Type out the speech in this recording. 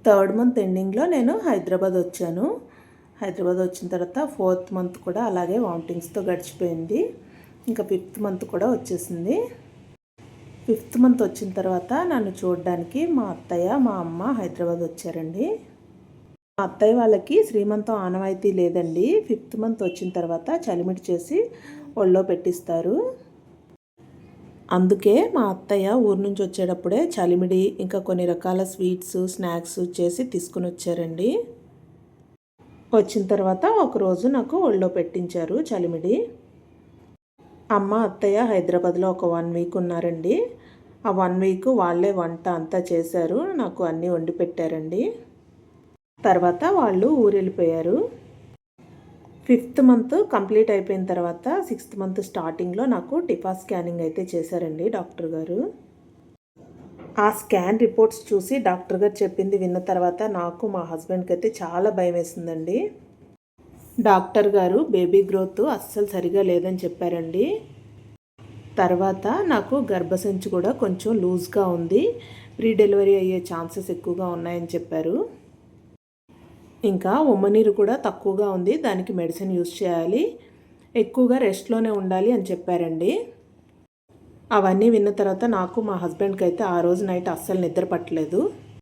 Third month ఎండింగ్లో నేను హైదరాబాద్ వచ్చాను. హైదరాబాద్ వచ్చిన తర్వాత 4th మంత్ కూడా అలాగే వామిటింగ్స్తో గడిచిపోయింది. ఇంకా 5th మంత్ కూడా వచ్చేసింది. 5th మంత్ వచ్చిన తర్వాత నన్ను చూడడానికి మా అత్తయ్య మా అమ్మ హైదరాబాద్ వచ్చారండి. మా అత్తయ్య వాళ్ళకి శ్రీమంతం ఆనవాయితీ లేదండి. 5th మంత్ వచ్చిన తర్వాత చలిమిడి చేసి ఒళ్ళో పెట్టిస్తారు. అందుకే మా అత్తయ్య ఊరు నుంచి వచ్చేటప్పుడే చలిమిడి ఇంకా కొన్ని రకాల స్వీట్స్ స్నాక్స్ చేసి తీసుకుని వచ్చారండి. వచ్చిన తర్వాత ఒకరోజు నాకు ఒళ్ళో పెట్టించారు చలిమిడి. అమ్మ అత్తయ్య హైదరాబాద్లో ఒక 1 వీక్ ఉన్నారండి. ఆ 1 వీక్ వాళ్ళే వంట అంతా చేశారు, నాకు అన్నీ వండి పెట్టారండి. తర్వాత వాళ్ళు ఊరు వెళ్ళిపోయారు. 5th మంత్ కంప్లీట్ అయిపోయిన తర్వాత 6th మంత్ స్టార్టింగ్లో నాకు టిఫా స్కానింగ్ అయితే చేశారండి డాక్టర్ గారు. ఆ స్కాన్ రిపోర్ట్స్ చూసి డాక్టర్ గారు చెప్పింది విన్న తర్వాత నాకు మా హస్బెండ్కి అయితే చాలా భయం వేసిందండి. డాక్టర్ గారు బేబీ గ్రోత్ అస్సలు సరిగా లేదని చెప్పారండి. తర్వాత నాకు గర్భసంచి కూడా కొంచెం లూజ్గా ఉంది, ప్రీ డెలివరీ అయ్యే ఛాన్సెస్ ఎక్కువగా ఉన్నాయని చెప్పారు. ఇంకా ఉమ్మనీరు కూడా తక్కువగా ఉంది, దానికి మెడిసిన్ యూజ్ చేయాలి, ఎక్కువగా రెస్ట్లోనే ఉండాలి అని చెప్పారండి. అవన్నీ విన్న తర్వాత నాకు మా హస్బెండ్కి అయితే ఆ రోజు నైట్ అస్సలు నిద్ర పట్టలేదు.